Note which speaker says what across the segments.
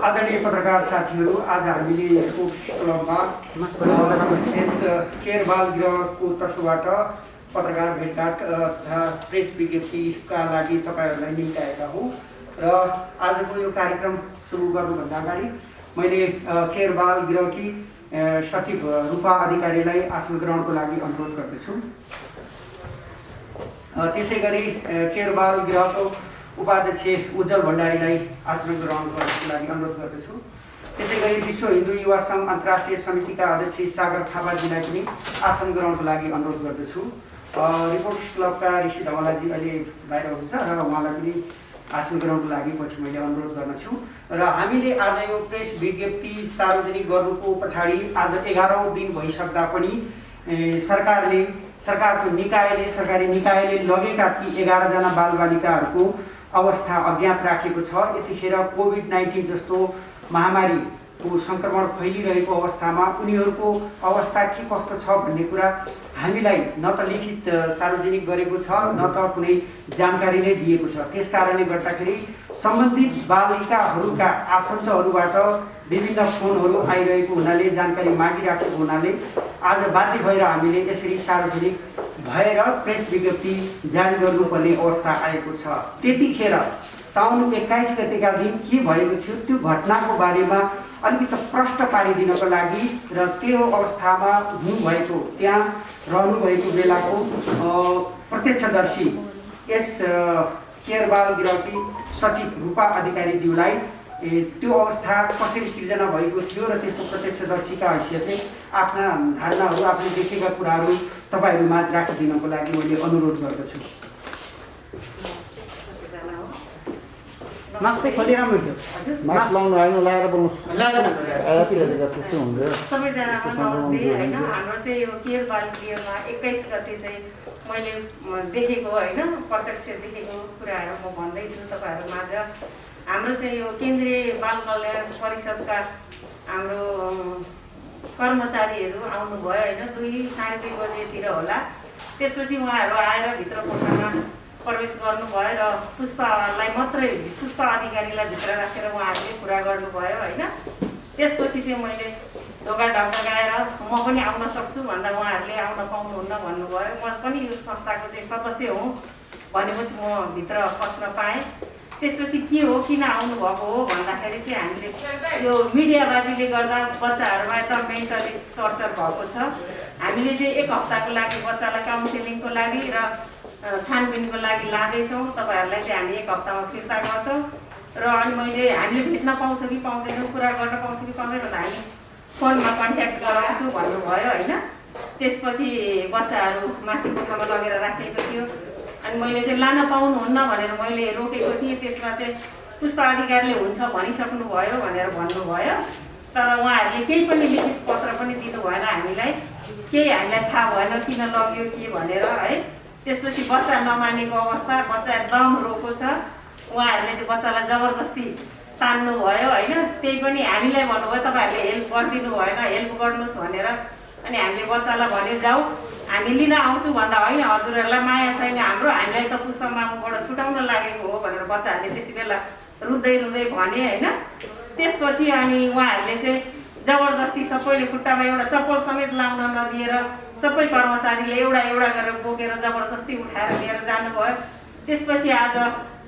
Speaker 1: आदरणीय पत्रकार साथीहरू, आज हामीले स्पोर्ट्स क्लबमा यस केयर बाल गृहको तर्फबाट पत्रकार भेटघाट तथा प्रेस विज्ञप्तिका लागि तपाईहरूलाई निम्ताएका हौँ। र आजको यो कार्यक्रम सुरु गर्नुभन्दा अगाडि मैले केयर बाल गृहकी सचिव रूपा अधिकारीलाई आसन ग्रहणको लागि अनुरोध गर्दछु। त्यसै गरी केयर बाल गृहको उपाध्यक्ष उज्जवल भण्डारीलाई आसन ग्रहण गर्नको लागि अनुरोध गर्दछु। त्यसै गरी विश्व हिन्दू युवा सङ्घ अन्तर्राष्ट्रिय समितिका अध्यक्ष सागर थापाजीलाई पनि आसन ग्रहणको लागि अनुरोध गर्दछु। रिपोर्टर्स क्लबका ऋषि धवलाजी अहिले बाहिर हुनुहुन्छ र उहाँलाई पनि आसन ग्रहणको लागि पछि मैले अनुरोध गर्दछु। र हामीले आज यो प्रेस विज्ञप्ति सार्वजनिक गर्नुको पछाडि आज 11औं दिन भइसक्दा पनि सरकारको सरकारी निकायले लगेका ती 11 जना बालबालिकाहरूको अवस्था अज्ञात राखेको छ। यतिखेर कोभिड-19 जस्तो महामारीको सङ्क्रमण फैलिरहेको अवस्थामा उनीहरूको अवस्था के कस्तो छ भन्ने कुरा हामीलाई न त लिखित सार्वजनिक गरेको छ न त कुनै जानकारी नै दिएको छ। त्यसकारणले गर्दाखेरि सम्बन्धित बालिकाहरूका आफन्तहरूबाट विभिन्न फोनहरू आइरहेको हुनाले जानकारी मागिराखेको हुनाले आज बाध्य भएर हामीले यसरी सार्वजनिक भएर प्रेस विज्ञप्ति जारी गर्नुपर्ने अवस्था आएको छ। त्यतिखेर साउन 21 गतेका दिन के भएको थियो त्यो घटनाको बारेमा अलिकति प्रश्न पारिदिनको लागि र त्यो अवस्थामा हुनुभएको त्यहाँ रहनुभएको बेलाको प्रत्यक्षदर्शी यस केयर बाल गृहकी सचिव रूपा अधिकारीज्यूलाई त्यो अवस्था कसरी सिर्जना भएको थियो र त्यसको प्रत्यक्षदर्शीका हैसियतले आफ्ना धारणाहरू आफूले देखेका कुराहरू तपाईहरू माझ राखिदिनको लागि मैले अनुरोध गर्दछु। मास्क चाहिँ खोलेर राम्रो थियो।
Speaker 2: मास्क लाउनु हैन, लाएर बोल्नुस्।
Speaker 3: सबैजनामा नमस्ते हैन। हाम्रो चाहिँ यो केयर बाल गृहमा 21 गते चाहिँ मैले देखेको हैन, प्रत्यक्ष देखेको कुराहरू म भन्दैछु तपाईहरु माझ। हाम्रो चाहिँ यो केन्द्रीय बाल कल्याण परिषदका हाम्रो कर्मचारीहरू आउनुभयो हैन, 2-2:30 बजेतिर होला। त्यसपछि उहाँहरू आएर भित्र कोठामा प्रवेश गर्नुभयो र पुष्पा अधिकारीलाई भित्र राखेर उहाँहरूले कुरा गर्नुभयो हैन। त्यसपछि चाहिँ मैले ढोका ढकढकाएर म पनि आउन सक्छु भन्दा उहाँहरूले आउन पाउनुहुन्न भन्नुभयो। म पनि यो संस्थाको चाहिँ सदस्य हुँ भनेपछि म भित्र पस्न पाएँ। त्यसपछि के हो, किन आउनुभएको हो भन्दाखेरि चाहिँ हामीले यो मिडियाबाजीले गर्दा बच्चाहरूमा त मेन्टली टर्चर भएको छ। हामीले चाहिँ 1 हप्ताको लागि बच्चालाई काउन्सिलिङको लागि र छानबिनको लागि लाँदैछौँ। तपाईँहरूलाई चाहिँ हामी 1 हप्तामा फिर्ता गर्छौँ र अनि हामीले भेट्न पाउँछौँ कि पाउँदैनौँ, कुरा गर्न पाउँछौँ कि पाउँदैन भने हामी फोनमा कन्ट्याक्ट गराउँछु भन्नुभयो होइन। त्यसपछि बच्चाहरू माथि कोठामा लगेर राखेको थियो। अनि मैले चाहिँ लान पाउनुहुन्न भनेर मैले रोकेको थिएँ। त्यसमा चाहिँ पुष्पा अधिकारीले हुन्छ भनिसक्नु भयो भनेर भन्नुभयो। तर उहाँहरूले केही पनि लिखित पत्र पनि दिनु भएन हामीलाई, केही हामीलाई थाहा भएन किन लग्यो के भनेर है। त्यसपछि बच्चा नमानेको अवस्था, बच्चा एकदम रोएको छ। उहाँहरूले चाहिँ बच्चालाई जबरजस्ती तान्नु भयो होइन। त्यही पनि हामीलाई भन्नुभयो तपाईँहरूले हेल्प गरिदिनु भएन, हेल्प गर्नुहोस् भनेर। अनि हामीले बच्चालाई भन्यो जाऊ हामी लिन आउँछु भन्दा होइन हजुरहरूलाई माया छैन हाम्रो, हामीलाई त पुष्पा मामुबाट छुटाउन लागेको हो भनेर बच्चाहरूले त्यति बेला रुँदै रुँदै भने होइन। त्यसपछि अनि उहाँहरूले चाहिँ जबरजस्ती सबैले खुट्टामा एउटा चप्पल समेत लाउन नदिएर सबै कर्मचारीले एउटा गरेर बोकेर जबरजस्ती उठाएर लिएर जानुभयो। त्यसपछि आज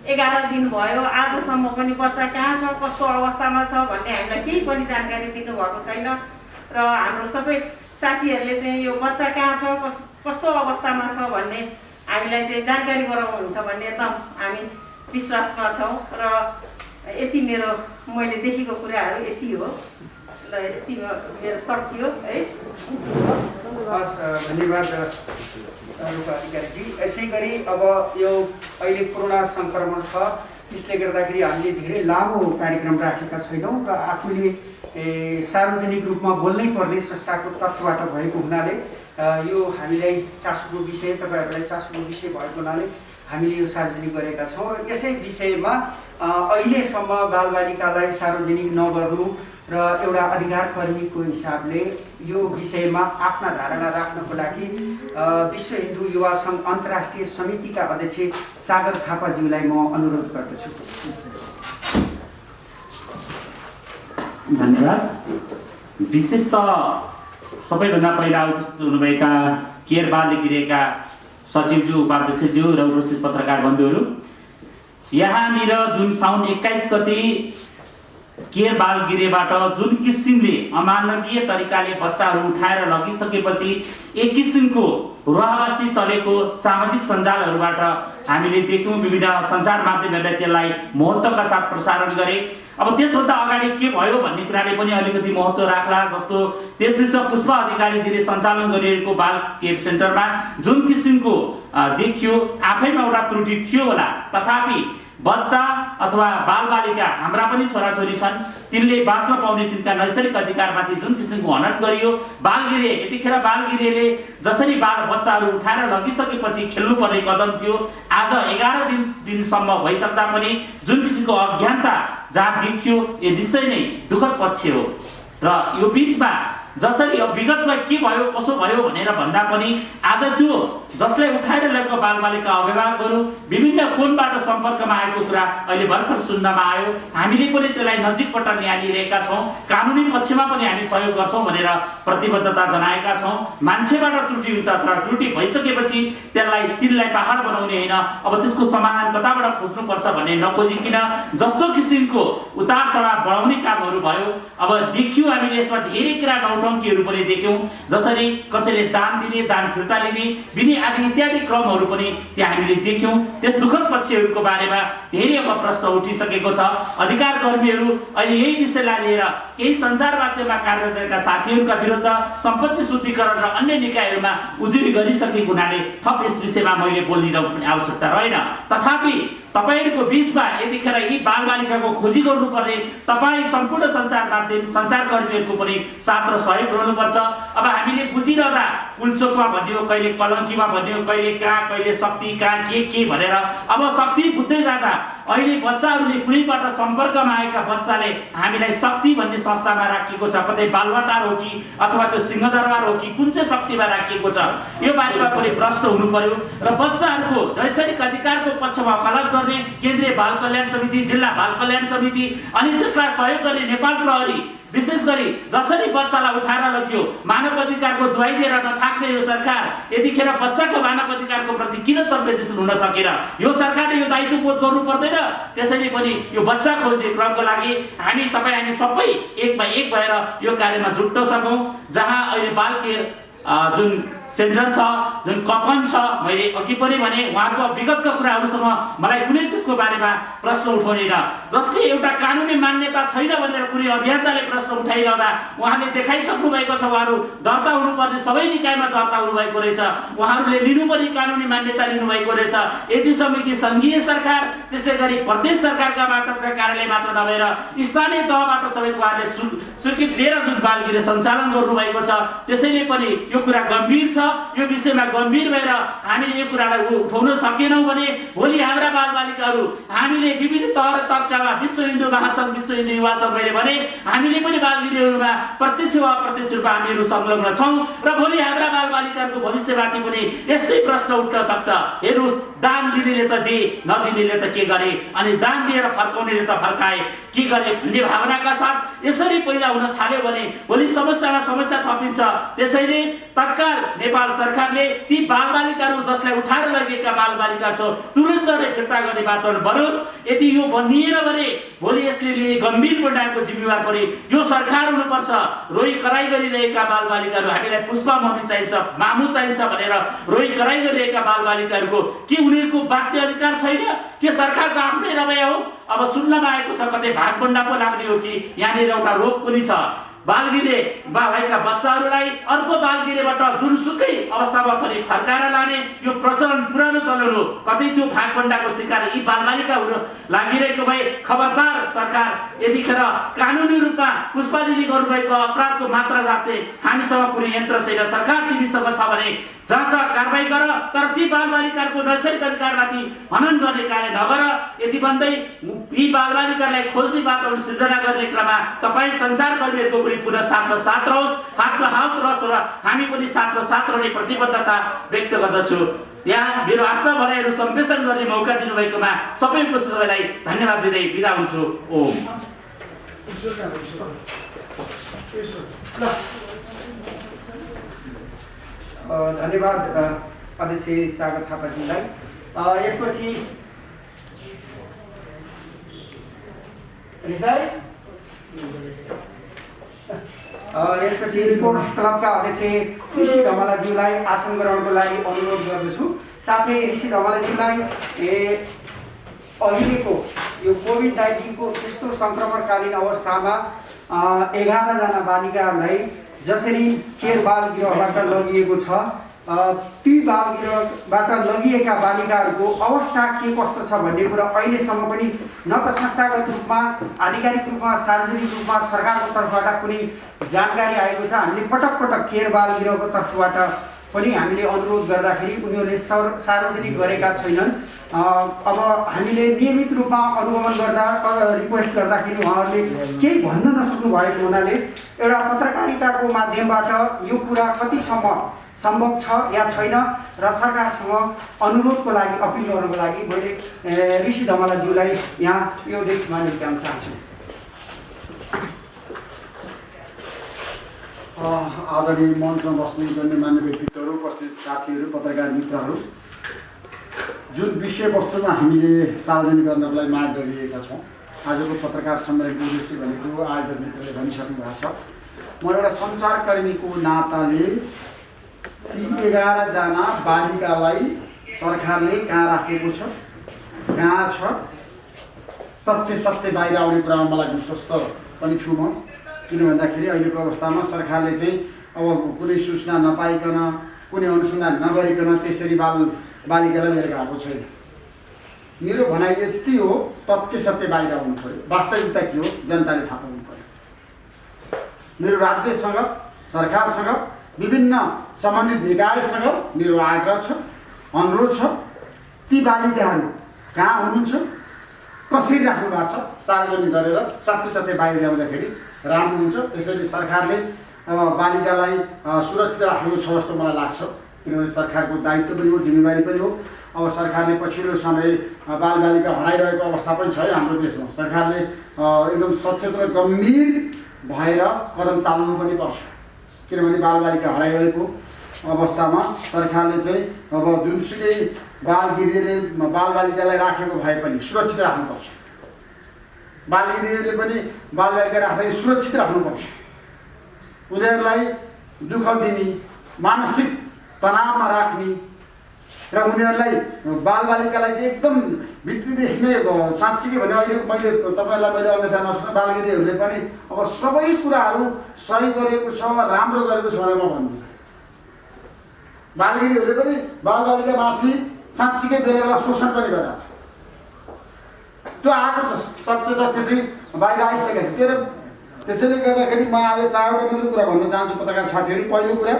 Speaker 3: 11 दिन भयो, आजसम्म पनि बच्चा कहाँ छ, कस्तो अवस्थामा छ भन्ने हामीलाई केही पनि जानकारी दिनुभएको छैन। र हाम्रो सबै साथीहरूले चाहिँ यो बच्चा कहाँ छ, कस्तो अवस्थामा छ भन्ने हामीलाई चाहिँ जानकारी गराउनुहुन्छ भन्ने एकदम हामी विश्वासमा छौँ। र यति मैले देखेको कुराहरू यति हो। ल यति मेरो सकियो है।
Speaker 1: धन्यवाद रूपा अधिकारीजी। यसै गरी अब यो अहिले कोरोना सङ्क्रमण छ, त्यसले गर्दाखेरि हामीले धेरै लामो कार्यक्रम राखेका छैनौँ र आफूले सार्वजनिक रूपमा बोल्नै पर्ने संस्थाको तर्फबाट भएको हुनाले यो हामीलाई चासोको विषय, तपाईँहरूलाई चासोको विषय भएको हुनाले हामीले यो सार्वजनिक गरेका छौँ। यसै विषयमा अहिलेसम्म बालबालिकालाई सार्वजनिक नगर्नु र एउटा अधिकार कर्मीको हिसाबले यो विषयमा आफ्ना धारणा राख्नको लागि विश्व हिन्दू युवा सङ्घ अन्तर्राष्ट्रिय समितिका अध्यक्ष सागर थापाज्यूलाई म अनुरोध गर्दछु।
Speaker 4: धन्यवाद। विशेषतः सबैभन्दा पहिला उपस्थित हुनुभएका केयर बालगिरेका सचिवज्यू, उपाध्यक्षज्यू र उपस्थित पत्रकार बन्धुहरू, यहाँनिर जुन साउन 21 गते केयर बालगिरेबाट जुन किसिमले अमानवीय तरिकाले बच्चाहरू उठाएर लगिसकेपछि एक किसिमको रहवासी चलेको सामाजिक सञ्जालहरूबाट हामीले देख्यौँ, विभिन्न सञ्चार माध्यमहरूले त्यसलाई महत्त्वका साथ प्रसारण गरे। अब त्यसभन्दा अगाडि के भयो भन्ने कुराले पनि अलिकति महत्त्व राख्ला। जस्तो त्यसपछि पुष्पा अधिकारीजीले सञ्चालन गरिरहेको बाल केयर सेन्टरमा जुन किसिमको देखियो, आफैमा एउटा त्रुटि थियो होला, तथापि बच्चा अथवा बालबालिका हाम्रा पनि छोराछोरी छन्, तिनले बाँच्न पाउने तिनका नैसर्गिक अधिकारमाथि जुन किसिमको हनन गरियो। बालगिरे यतिखेर बालगिरेले जसरी बाल बच्चाहरू उठाएर लगिसकेपछि खेल्नुपर्ने कदम थियो, आज 11 दिनसम्म भइसक्दा पनि जुन किसिमको अज्ञानता जहाँ देखियो, यो निश्चय नै दुःखद पक्ष हो। र यो बिचमा जसरी अब विगतमा के भयो कसो भयो भनेर भन्दा पनि आज त्यो जसले उठाएर लगेको बालबालिका अभिभावकहरू विभिन्न कोणबाट सम्पर्कमा आएको कुरा अहिले भर्खर सुन्नमा आयो। हामीले पनि त्यसलाई नजिकबाट निहालिरहेका छौँ, कानुनी पक्षमा पनि हामी सहयोग गर्छौँ भनेर प्रतिबद्धता जनाएका छौँ। मान्छेबाट त्रुटि हुन्छ, तर त्रुटि भइसकेपछि तिनलाई पहाड बनाउने होइन, अब त्यसको समाधान कताबाट खोज्नुपर्छ भन्ने नखोजिकन जस्तो किसिमको उतार चढाव बढाउने कामहरू भयो। अब देखियो हामीले यसमा धेरै कुरा नौटङ्कीहरू पनि देख्यौँ, जसरी कसैले दान दिने, दान फिर्ता लिने, बिने आदि इत्यादि क्रमहरू पनि त्यहाँ हामीले देख्यौँ। त्यस दुःखद पक्षहरूको बारेमा धेरै अब प्रश्न उठिसकेको छ। अधिकार कर्मीहरू अहिले यही विषयलाई लिएर केही सञ्चार माध्यममा कार्यरत रहेका साथीहरूका विरुद्ध सम्पत्ति शुद्धिकरण र अन्य निकायहरूमा उजुरी गरिसकेको हुनाले थप यस विषयमा मैले बोलिरहनु आवश्यकता रहेन। तथापि तपाईहरूको बीचमा यतिखेर यी बालबालिकाको खोजी गर्नुपर्ने तपाईँ सम्पूर्ण सञ्चार माध्यम सञ्चारकर्मीहरूको पनि साथ र सहयोग रहनुपर्छ। अब हामीले बुझिरहँदा पुलचोकमा भनियो, कहिले कलङ्कीमा भनियो, कहिले कहाँ, कहिले शक्ति कहाँ, के भनेर। अब शक्ति बुझ्दै जाँदा अहिले बच्चाहरूले कुनैबाट सम्पर्कमा आएका बच्चाले हामीलाई शक्ति भन्ने संस्थामा राखिएको छ, कतै बालवाटार हो कि अथवा त्यो सिंहदरबार हो कि कुन चाहिँ शक्तिमा राखिएको छ, यो बारेमा पनि प्रश्न हुनु पर्यो। र बच्चाहरूको नैसर्गिक अधिकारको पक्षमा वकालत गर्ने केन्द्रीय बाल कल्याण समिति, जिल्ला बाल कल्याण समिति अनि त्यसलाई सहयोग गर्ने नेपाल प्रहरी, विशेष गरी जसरी बच्चालाई उठाएर लग्यो मानव अधिकारको दुहाई दिएर नथाक्ने यो सरकार यतिखेर बच्चाको मानव अधिकारको प्रति किन संवेदनशील हुन सकेन? यो सरकारले यो दायित्व बोध गर्नु पर्दैन? त्यसैले पनि यो बच्चा खोज्ने क्रमको लागि हामी सबै एकमा एक भएर यो कार्यमा जुट्न सकौँ। जहाँ अहिले बाल केयर जुन सेन्टर छ, जुन कपन छ, मैले अघि पनि भने उहाँको विगतका कुराहरूसँग मलाई कुनै त्यसको बारेमा प्रश्न उठाउनेन। जसले एउटा कानुनी मान्यता छैन भनेर कुनै अभियन्ताले प्रश्न उठाइरहँदा उहाँले देखाइसक्नु भएको छ, उहाँहरू दर्ता हुनुपर्ने सबै निकायमा दर्ता हुनुभएको रहेछ, उहाँहरूले लिनुपर्ने कानुनी मान्यता लिनुभएको रहेछ। यतिसम्म कि सङ्घीय सरकार, त्यसै गरी प्रदेश सरकारका मातहतका कार्यालय मात्र नभएर स्थानीय तहबाट समेत उहाँहरूले स्वीकृति लिएर जुन बालगिरे सञ्चालन गर्नुभएको छ। त्यसैले पनि यो कुरा गम्भीर छ। यो विषयमा गम्भीर भएर हामीले यो कुरालाई उठाउन सकेनौँ भने भोलि हाम्रा बालबालिकाहरू हामीले विभिन्न तह र तबकामा विश्व हिन्दू महासङ्घ, विश्व हिन्दू युवा सङ्घ मैले भने हामीले पनि बालगिरीहरूमा प्रत्यक्ष वा अप्रत्यक्ष रूपमा हामीहरू संलग्न छौँ र भोलि हाम्रा बालबालिकाहरूको भविष्यमाथि पनि यस्तै प्रश्न उठ्न सक्छ। हेर्नुहोस्, दान दिनेले त दिए, नदिनेले त के गरे, अनि दान दिएर फर्काउनेले त फर्काए, के गरे भन्ने भावनाका साथ यसरी पैदा हुन थाल्यो भने भोलि समस्यामा समस्या थपिन्छ। त्यसैले तत्काल नेपाल सरकारले ती बालबालिकाहरू जसलाई उठाएर लगेका बालबालिका छ तुरन्त नै फिर्ता गर्ने वातावरण बनोस्। यदि यो बनिएन भने भोलि यसले लिने गम्भीर परिणामको जिम्मेवार पनि यो सरकार हुनुपर्छ। रोई कराई गरिरहेका बालबालिकाहरू, हामीलाई पुष्पा मम्मी चाहिन्छ, मामु चाहिन्छ भनेर रोई कराई गरिरहेका बालबालिकाहरूको के उनीहरूको बाध्य अधिकार छैन? के सरकारको आफ्नै रवैया हो? अब सुन्नमा आएको छ कतै भागभण्डा पो लाग्ने हो कि यहाँनिर एउटा रोग पनि छ। बालगृहमा भएका बच्चाहरूलाई अर्को बालगृहबाट जुनसुकै अवस्थामा पनि फर्काएर लाने यो प्रचलन पुरानो चलन हो। कतै त्यो भागभण्डाको शिकार यी बालबालिका हुन लागिरहेको भए खबरदार सरकार यतिखेर कानुनी रूपमा पुष्पाजीले गर्नुभएको अपराधको मात्रा जाप्ने हामीसँग कुनै यन्त्र छैन। सरकार तिमीसँग छ भने जाँच कारबाही गर, तर ती बालबालिकाहरूको नैसर्गिक अधिकारमाथि हनन गर्ने कार्य नगर। यति भन्दै यी बालबालिकालाई खोज्ने वातावरण सिर्जना गर्ने क्रममा तपाईँ सञ्चारकर्मीहरूको पनि पुनः साथमा साथ रहोस्, हातमा हात रहोस् र हामी पनि साथमा साथ रहने प्रतिबद्धता व्यक्त गर्दछु। यहाँ मेरो आफ्ना भनाइहरू सम्प्रेषण गर्ने मौका दिनुभएकोमा सबै उपस्थितहरूलाई धन्यवाद दिँदै बिदा हुन्छु। ओम।
Speaker 1: धन्यवाद अध्यक्ष सागर थापाजीलाई। यसपछि रिपोर्टर्स क्लबका अध्यक्ष ऋषि धमलाज्यूलाई आसन ग्रहणको लागि अनुरोध गर्दछु। साथै ऋषि धमलाज्यूलाई अहिलेको यो कोभिड-19 को त्यस्तो सङ्क्रमणकालीन अवस्थामा 11 जना बालिकाहरूलाई जसरी केयर बाल गृहबाट लगिएको छ, ती बाल गृहबाट लगिएका बालिकाहरूको अवस्था के कस्तो छ भन्ने कुरा अहिलेसम्म पनि न त संस्थागत रूपमा, आधिकारिक रूपमा, सार्वजनिक रूपमा सरकारको तर्फबाट कुनै जानकारी आएको छ। हामीले पटक पटक केयर बाल गृहको तर्फबाट पनि हामीले अनुरोध गर्दाखेरि उनीहरूले सार्वजनिक गरेका छैनन्। अब हामीले नियमित रूपमा अनुगमन गर्दा रिक्वेस्ट गर्दाखेरि उहाँहरूले केही भन्न नसक्नु भएको हुनाले एउटा पत्रकारिताको माध्यमबाट यो कुरा कतिसम्म सम्भव छ या छैन र सरकारसँग अनुरोधको लागि, अपिल गर्नको लागि मैले ऋषि धमलाज्यूलाई यहाँ यो डेस्कमा निम्त्याउन चाहन्छु।
Speaker 2: आदरणीय मञ्चमा बस्ने गण्यमान्य व्यक्तित्वहरू, उपस्थित साथीहरू, पत्रकार मित्रहरू, जुन विषयवस्तुमा हामीले सार्वजनिक गर्नको लागि माग गरिएका छौँ, आजको पत्रकार सम्मेलनको उद्देश्य भनेको आयोजक मित्रले भनिसक्नु भएको छ। म एउटा सञ्चारकर्मीको नाताले ती 11 जना बालिकालाई सरकारले कहाँ राखेको छ, कहाँ छ, तथ्य सत्य बाहिर आउने कुरामा मलाई विश्वस्त पनि छु म। किन भन्दाखेरि अहिलेको अवस्थामा सरकारले चाहिँ अब कुनै सूचना नपाइकन, कुनै अनुसन्धान नगरिकन त्यसरी बालिकालाई लिएर गएको छैन। मेरो भनाइ यति हो, तथ्य सत्य बाहिर आउनु पऱ्यो, वास्तविकता के हो जनताले थाहा पाउनु पऱ्यो। मेरो राज्यसँग, सरकारसँग, विभिन्न सम्बन्धित निकायसँग मेरो आग्रह छ, अनुरोध छ, ती बालिकाहरू कहाँ हुनुहुन्छ, कसरी राख्नु भएको छ, सार्वजनिक गरेर सत्य बाहिर ल्याउँदाखेरि राम्रो हुन्छ। त्यसैले सरकारले अब बालिकालाई सुरक्षित राखेको छ जस्तो मलाई लाग्छ, किनभने सरकारको दायित्व पनि हो, जिम्मेवारी पनि हो। अब सरकारले पछिल्लो समय बालबालिका हराइरहेको अवस्था पनि छ हाम्रो देशमा। सरकारले एकदम सचेत र गम्भीर भएर कदम चाल्नु पनि पर्छ, किनभने बालबालिका हराइरहेको अवस्थामा सरकारले चाहिँ अब जुनसुकै बालगृहले बालबालिकालाई राखेको भए पनि सुरक्षित राख्नुपर्छ। बालगृहले पनि बालबालिका राख्दै सुरक्षित राख्नुपर्छ। उनीहरूलाई दुःख दिने, मानसिक तनावमा राख्ने र उनीहरूलाई बालबालिकालाई चाहिँ एकदम भित्रीदेखि नै साँच्चीकै भने अहिले मैले तपाईँहरूलाई मैले अन्यथा नसुन बालगृहहरूले पनि अब सबै कुराहरू सही गरेको छ, राम्रो गरेको छ भनेर म भन्छु। बालगृहहरूले पनि बालबालिकामाथि साँच्चीकै बेला बेला शोषण पनि गरेको छ। त्यो आएको छ, सत्य तथ्य चाहिँ बाहिर आइसकेको छ। त्यसैले गर्दाखेरि म आज 4वटा मात्रै कुरा भन्न चाहन्छु पत्रकार साथीहरू। पहिलो कुरा,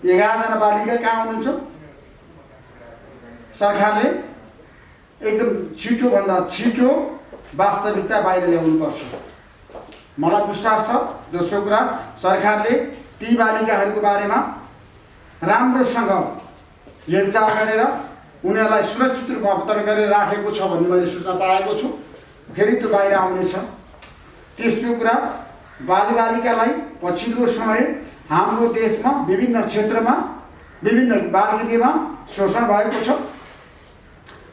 Speaker 2: 11 जना बालिका कहाँ हुनुहुन्छ, सरकारले एकदम छिटोभन्दा छिटो वास्तविकता बाहिर ल्याउनुपर्छ, मलाई विश्वास छ। दोस्रो कुरा, सरकारले ती बालिकाहरूको बारेमा राम्रोसँग हेरचाह गरेर उनीहरूलाई सुरक्षित रूपमा अवतरण गरेर राखेको छ भन्ने मैले सूचना पाएको छु। फेरि त्यो बाहिर आउनेछ। तेस्रो कुरा, बालबालिकालाई पछिल्लो समय हाम्रो देशमा विभिन्न क्षेत्रमा, विभिन्न बालगृहमा शोषण भएको छ।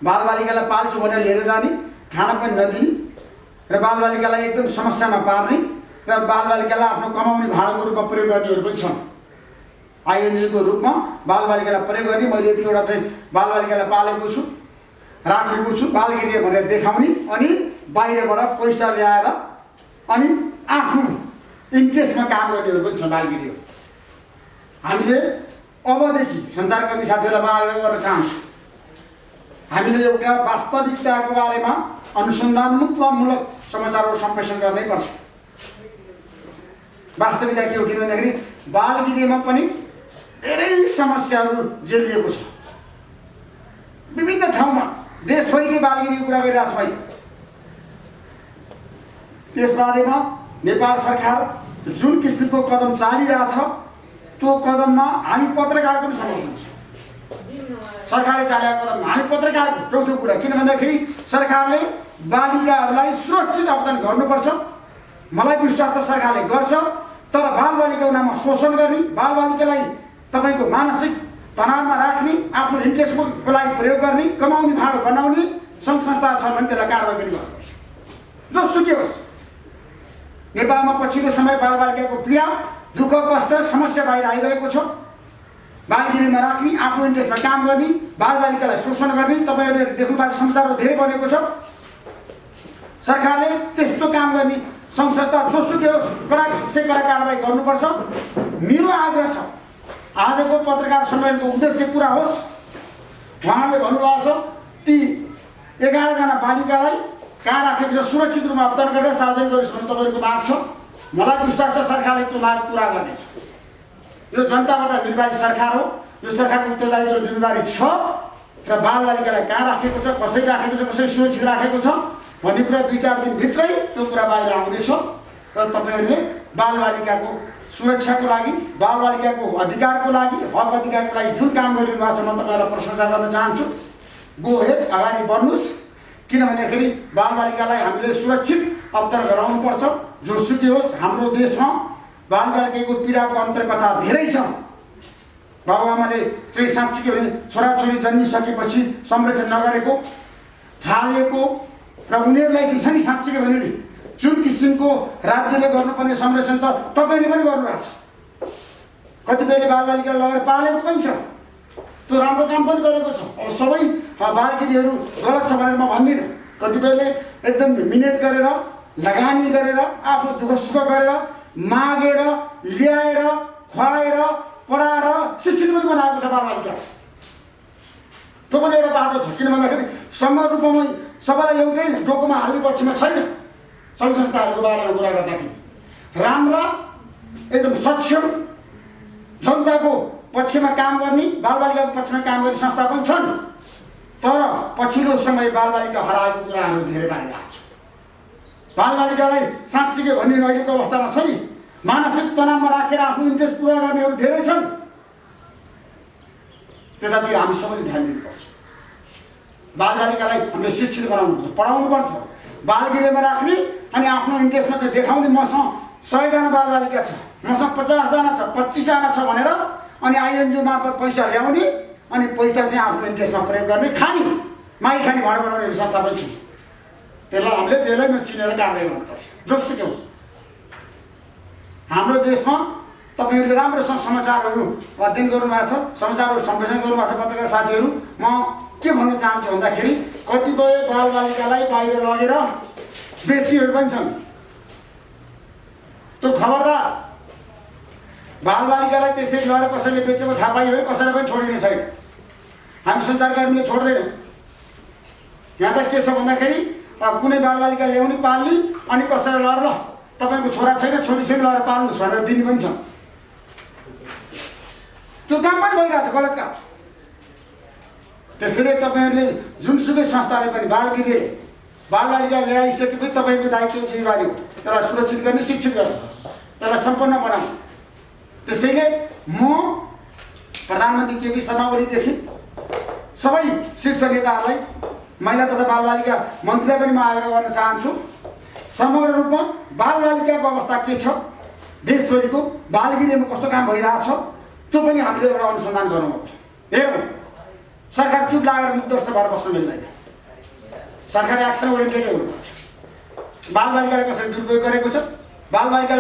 Speaker 2: बालबालिकालाई पाल्छु भनेर लिएर जाने, खाना पनि नदिने र बालबालिकालाई एकदम समस्यामा पार्ने र बालबालिकालाई आफ्नो कमाउने भाडाको रूपमा प्रयोग गर्नेहरू पनि छन्। आइएनजीको रूपमा बालबालिकालाई प्रयोग गर्ने, मैले यतिवटा चाहिँ बालबालिकालाई पालेको छु, राखेको छु बालगृह भनेर देखाउने, अनि बाहिरबाट पैसा ल्याएर अनि आफू इन्ट्रेस्टमा काम गर्नेहरू पनि छन् बालगिरीहरू। हामीले अबदेखि सञ्चारकर्मी साथीहरूलाई म आग्रह गर्न चाहन्छु, हामीले एउटा वास्तविकताको बारेमा अनुसन्धानमूलक समाचारहरू सम्प्रेषण गर्नै पर्छ। वास्तविकता के हो किनभन्दाखेरि बालगिरीमा पनि धेरै समस्याहरू जेलिएको छ। विभिन्न ठाउँमा देशभरिकै बालगिरीको कुरा गरिरहेको छु मैले। त्यसबारेमा नेपाल सरकार जुन किसिमको कदम चालिरहेछ त्यो कदममा हामी पत्रकार पनि समर्थन छ। सरकारले चालेको कदम हामी पत्रकार चौथो कुरा, किन भन्दाखेरि सरकारले बालिकाहरूलाई सुरक्षित अवधान गर्नुपर्छ। मलाई विश्वास छ सरकारले गर्छ, तर बालबालिकाको नाममा शोषण गर्ने, बालबालिकालाई तपाईँको मानसिक तनावमा राख्ने, आफ्नो इन्ट्रेस्टको लागि प्रयोग गर्ने, कमाउने भाँडो बनाउने सङ्घ संस्था छ भने त्यसलाई कारवाही पनि गर्नुपर्छ। जोसुकै होस्, नेपालमा पछिल्लो समय बालबालिकाको पीडा, दुःख, कष्ट, समस्या बाहिर आइरहेको छ। बालगिरीमा राख्ने, आफ्नो इन्ट्रेस्टमा काम गर्ने, बालबालिकालाई शोषण गर्ने, तपाईँहरूले देख्नुभएको समाचारहरू धेरै बनेको छ। सरकारले त्यस्तो काम गर्ने सङ्घ संस्था जोसुकै होस् कडा कारवाही गर्नुपर्छ। मेरो आग्रह छ आजको पत्रकार सम्मेलनको उद्देश्य पुरा होस्। उहाँले भन्नुभएको छ ती 11 जना बालिकालाई कहाँ राखेको छ सुरक्षित रूपमा अवधान गरेर सार्वजनिक गरिस् भन्ने तपाईँको माग छ। मलाई विश्वास छ सरकारले त्यो माग पुरा गर्नेछ। यो जनताबाट निर्वाचित सरकार हो, यो सरकारको उत्तरदायित्व र जिम्मेवारी छ र बालबालिकालाई कहाँ राखेको छ, कसरी राखेको छ, कसरी सुरक्षित राखेको छ भन्ने कुरा 2-4 दिनभित्रै त्यो कुरा बाहिर आउनेछ। र तपाईँहरूले बालबालिकाको सुरक्षाको लागि, बालबालिकाको अधिकारको लागि, हक अधिकारको लागि जुन काम गरिरहनु भएको छ म तपाईँलाई प्रशंसा गर्न चाहन्छु। गो हेड, अगाडि बढ्नुहोस्। किन भन्दाखेरि बालबालिकालाई हामीले सुरक्षित अवधान गराउनुपर्छ। जोसुकै होस्, हाम्रो देशमा बालबालिकाको पीडाको अन्तर्कथा धेरै छ। बाबुआमाले चाहिँ साँच्चै के भने छोराछोरी जन्मिसकेपछि संरक्षण नगरेको, फालेको र उनीहरूलाई चाहिँ छ नि साँच्चै के भने नि जुन किसिमको राज्यले गर्नुपर्ने संरक्षण त तपाईँले पनि गर्नुभएको छ। कतिपयले बालबालिकालाई लगेर पालेको पनि छ, त्यो राम्रो काम पनि गरेको छ। अब सबै बालगिरीहरू गलत छ भनेर म भन्दिनँ। कतिपयले एकदम मिहिनेत गरेर, लगानी गरेर, आफ्नो दुःख सुख गरेर, मागेर, ल्याएर, खुवाएर, पढाएर शिक्षित पनि बनाएको छ बालबालिका। त्यो पनि एउटा बाटो छ। किन भन्दाखेरि समग्र रूपमा सबैलाई एउटै डोकोमा हाल्ने पक्षमा छैन। सङ्घ संस्थाहरूको बारेमा कुरा गर्दाखेरि राम्रा एकदम सक्षम जनताको पक्षमा काम गर्ने, बालबालिकाको पक्षमा काम गर्ने संस्था पनि छन्। तर पछिल्लो समय बालबालिका हराएको कुराहरू धेरै बाहिर आएको छ। बालबालिकालाई साँच्चीकै भन्ने अहिलेको अवस्थामा छ नि मानसिक तनावमा राखेर आफ्नो इन्ट्रेस्ट पुरा गर्नेहरू धेरै छन्। त्यतातिर हामी सबैले ध्यान दिनुपर्छ। बालबालिकालाई हामीले शिक्षित बनाउनुपर्छ, पढाउनुपर्छ। बालगिरीमा राख्ने अनि आफ्नो इन्ट्रेस्टमा चाहिँ देखाउने मसँग 100 जना बालबालिका छ, मसँग 50 जना छ, 25 जना छ भनेर अनि आइएनजिओ मार्फत पैसा ल्याउने अनि पैसा चाहिँ आफ्नो इन्ट्रेस्टमा प्रयोग गर्ने, खाने माइ खाने भाँडो बनाउने संस्था पनि छ। त्यसलाई हामीले बेलैमा चिनेर कारवाही गर्नुपर्छ। जोसुकै होस्, हाम्रो देशमा तपाईँहरूले राम्रोसँग समाचारहरू अध्ययन गर्नुभएको छ, समाचारहरू सम्प्रेषण गर्नुभएको छ पत्रकार साथीहरू। म के भन्न चाहन्छु भन्दाखेरि कतिपय बालबालिकालाई बाहिर लगेर बेच्नेहरू पनि छन्। त्यो खबरदार, बालबालिकालाई त्यसरी लगेर कसैले बेचेको थाहा पाइयो भने कसैलाई पनि छोडिने छैन। हामी सञ्चारकर्मीले छोड्दैनौँ। यहाँ त के छ भन्दाखेरि कुनै बालबालिका ल्याउने पाल्ने अनि कसैलाई लगेर ल तपाईँको छोरा छैन छोरी छैन लगेर पाल्नुहोस् भनेर दिने पनि छ। त्यो काम पनि भइरहेको छ, गलत काम। त्यसैले तपाईँहरूले जुनसुकै संस्थाले पनि बालबालिका ल्याइसकेपछि तपाईँको दायित्व जिम्मेवारी हो त्यसलाई सुरक्षित गर्ने, शिक्षित गर्ने, त्यसलाई सम्पन्न बनाउने। त्यसैले म प्रधानमन्त्री केपी शर्मा ओलीदेखि सबै शीर्ष नेताहरूलाई, महिला तथा बालबालिका मन्त्रीलाई पनि म आग्रह गर्न चाहन्छु, समग्र रूपमा बालबालिकाको अवस्था के छ, देशभरिको बालगिरीमा कस्तो काम भइरहेछ त्यो पनि हामीले एउटा अनुसन्धान गरौँ। हेरौँ, सरकार चुप लागेर मुद्दर्श भएर बस्न मिल्दैन। सरकारले एक्सन ओरिएन्टेड हुनुपर्छ। बालबालिकाले कसरी दुरुपयोग गरेको छ, बालबालिकाले